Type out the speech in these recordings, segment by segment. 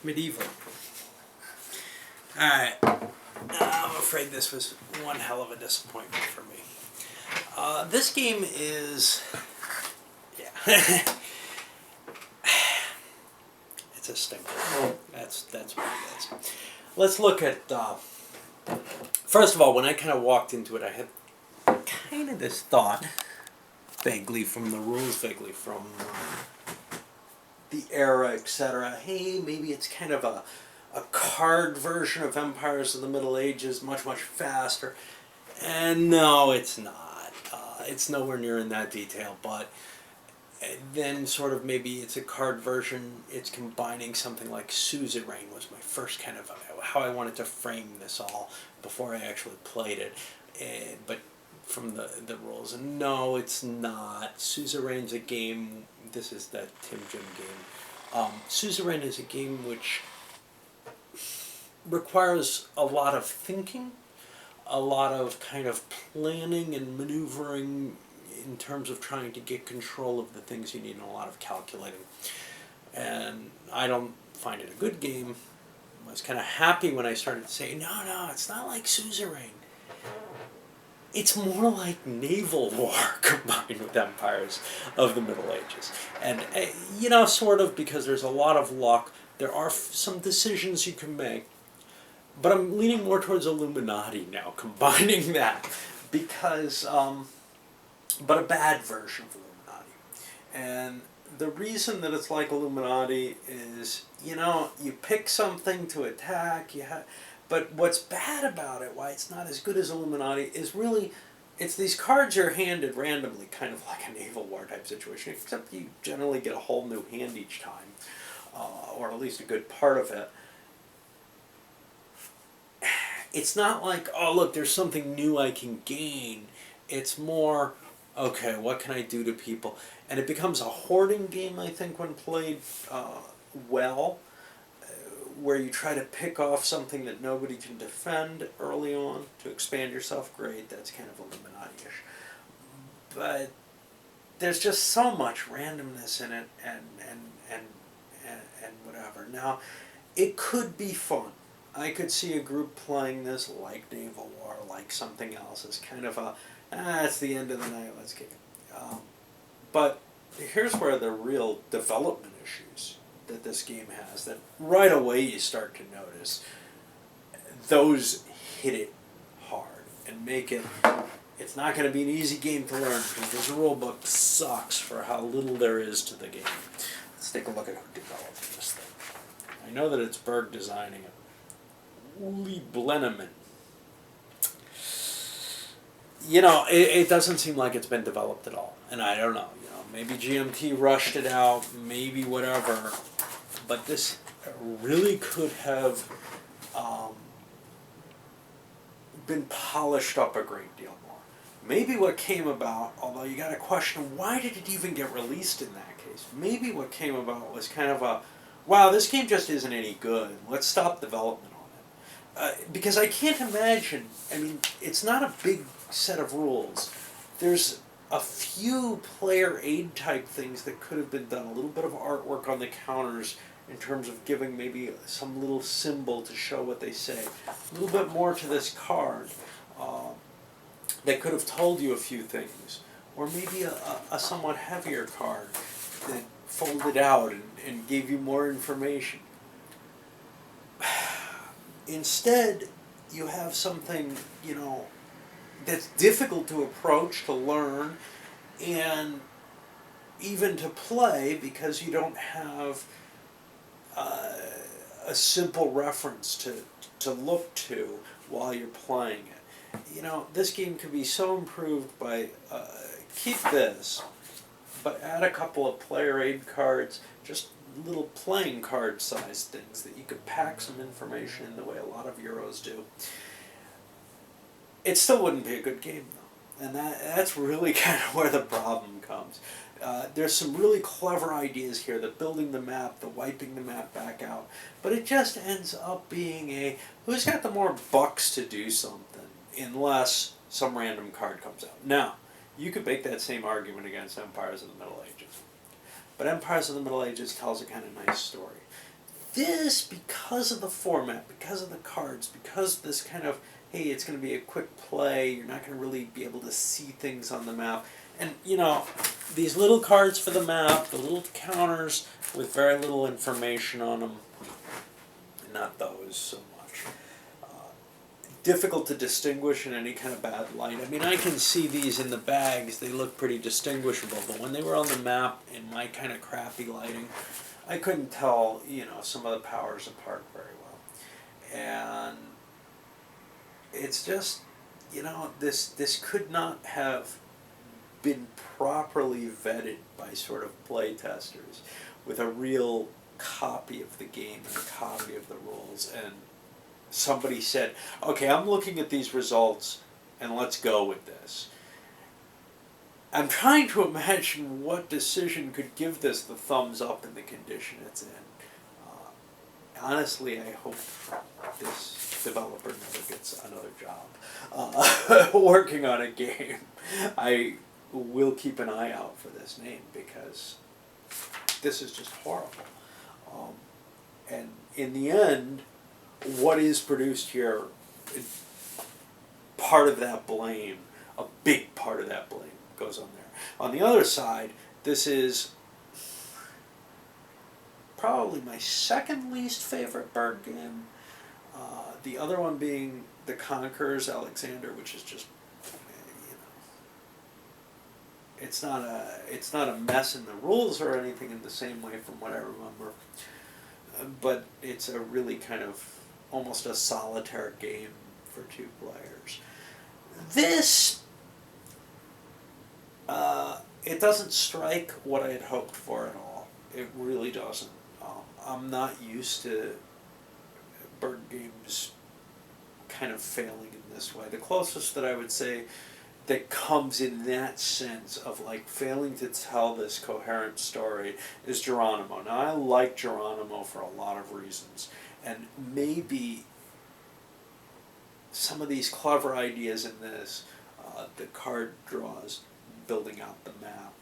Medieval. Alright. I'm afraid this was one hell of a disappointment for me. This game is... Yeah. It's a stinker. That's what it is. Let's look at... first of all, when I kind of walked into it, I had kind of this thought, vaguely from the rules, vaguely from the era, etc. Hey, maybe it's kind of a card version of Empires of the Middle Ages, much faster. And no, it's not. It's nowhere near in that detail, but then sort of maybe it's a card version. It's combining something like Suzerain was my first kind of how I wanted to frame this all before I actually played it. But from the rules, and no, it's not. Suzerain's a game. This is that Tim Jim game. Suzerain is a game which requires a lot of thinking, a lot of kind of planning and maneuvering in terms of trying to get control of the things you need, and a lot of calculating. And I don't find it a good game. I was kind of happy when I started to say, no, it's not like Suzerain. It's more like naval war combined with Empires of the Middle Ages. And, sort of, because there's a lot of luck. There are some decisions you can make. But I'm leaning more towards Illuminati now, combining that. Because, but a bad version of Illuminati. And the reason that it's like Illuminati is, you pick something to attack, but what's bad about it, why it's not as good as Illuminati, is really, it's these cards are handed randomly, kind of like a naval war type situation, except you generally get a whole new hand each time, or at least a good part of it. It's not like, oh look, there's something new I can gain. It's more, okay, what can I do to people? And it becomes a hoarding game, I think, when played well, where you try to pick off something that nobody can defend early on to expand yourself. Great, that's kind of Illuminati-ish. But there's just so much randomness in it, and whatever. Now, it could be fun. I could see a group playing this like Naval War, like something else, as kind of a, it's the end of the night, let's kick it. But here's where the real development issues that this game has, that right away you start to notice, those hit it hard and make it, it's not going to be an easy game to learn, because this rule book sucks for how little there is to the game. Let's take a look at who developed this thing. I know that it's Berg designing it. Uli Blenneman. It doesn't seem like it's been developed at all. And I don't know, maybe GMT rushed it out, maybe whatever. But this really could have been polished up a great deal more. Maybe what came about, although you got to question, why did it even get released in that case? Maybe what came about was kind of a, wow, this game just isn't any good. Let's stop development. Because I can't imagine, it's not a big set of rules. There's a few player aid type things that could have been done, a little bit of artwork on the counters in terms of giving maybe some little symbol to show what they say. A little bit more to this card that could have told you a few things. Or maybe a somewhat heavier card that folded out and gave you more information. Instead, you have something, that's difficult to approach, to learn, and even to play, because you don't have a simple reference to look to while you're playing it. This game could be so improved by, keep this, but add a couple of player aid cards, just little playing card size things that you could pack some information in the way a lot of Euros do. It still wouldn't be a good game though, and that's really kind of where the problem comes. There's some really clever ideas here, the building the map, the wiping the map back out, but it just ends up being a, who's got the more bucks to do something, unless some random card comes out. Now, you could make that same argument against Empires of the Middle Ages. But Empires of the Middle Ages tells a kind of nice story. This, because of the format, because of the cards, because this kind of, hey, it's going to be a quick play, you're not going to really be able to see things on the map. And, you know, these little cards for the map, the little counters with very little information on them, not those so much. Difficult to distinguish in any kind of bad light. I mean, I can see these in the bags, they look pretty distinguishable, but when they were on the map in my kind of crappy lighting, I couldn't tell, you know, some of the powers apart very well. And it's just, you know, this could not have been properly vetted by sort of play testers with a real copy of the game and a copy of the rules. And somebody said, okay, I'm looking at these results and let's go with this. I'm trying to imagine what decision could give this the thumbs up in the condition it's in. Honestly, I hope this developer never gets another job working on a game. I will keep an eye out for this name because this is just horrible. And in the end, what is produced here, part of that blame, a big part of that blame goes on there. On the other side, this is probably my second least favorite bird game. The other one being The Conqueror's Alexander, which is just, you know, it's not a mess in the rules or anything in the same way from what I remember, but it's a really kind of almost a solitaire game for two players. This, it doesn't strike what I had hoped for at all. It really doesn't. I'm not used to bird games kind of failing in this way. The closest that I would say that comes in that sense of like failing to tell this coherent story is Geronimo. Now, I like Geronimo for a lot of reasons, and maybe some of these clever ideas in this, the card draws, building out the map,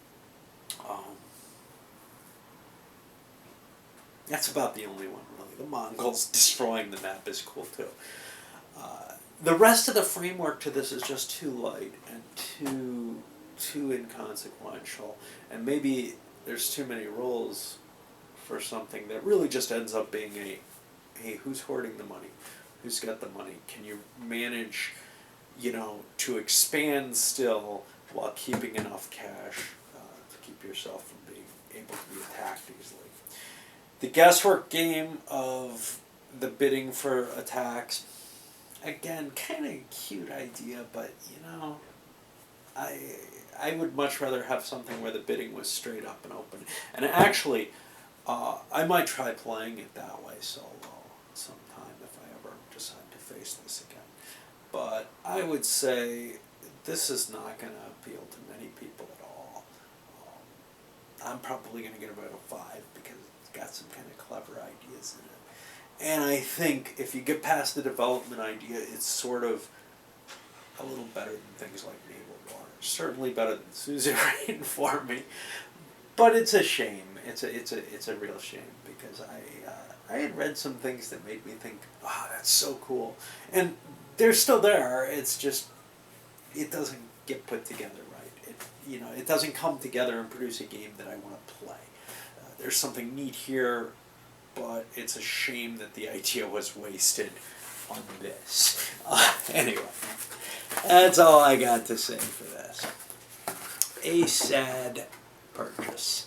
that's about the only one, really. The Mongols destroying the map is cool, too. The rest of the framework to this is just too light and too inconsequential. And maybe there's too many rules for something that really just ends up being a, hey, who's hoarding the money? Who's got the money? Can you manage, you know, to expand still while keeping enough cash to keep yourself from being able to be attacked easily? The guesswork game of the bidding for attacks, again, kind of a cute idea, but, you know, I would much rather have something where the bidding was straight up and open. And actually, I might try playing it that way solo sometime if I ever decide to face this again. But I would say this is not going to appeal to many people at all. I'm probably going to give it a 5 because it's got some kind of clever ideas in it. And I think if you get past the development idea, it's sort of a little better than things like Naval War. Certainly better than Suzerain for me. But it's a shame. It's a real shame because I had read some things that made me think, oh, that's so cool. And they're still there. It's just, it doesn't get put together right. It doesn't come together and produce a game that I want to play. There's something neat here, but it's a shame that the idea was wasted on this. Anyway, that's all I got to say for this. A sad purchase.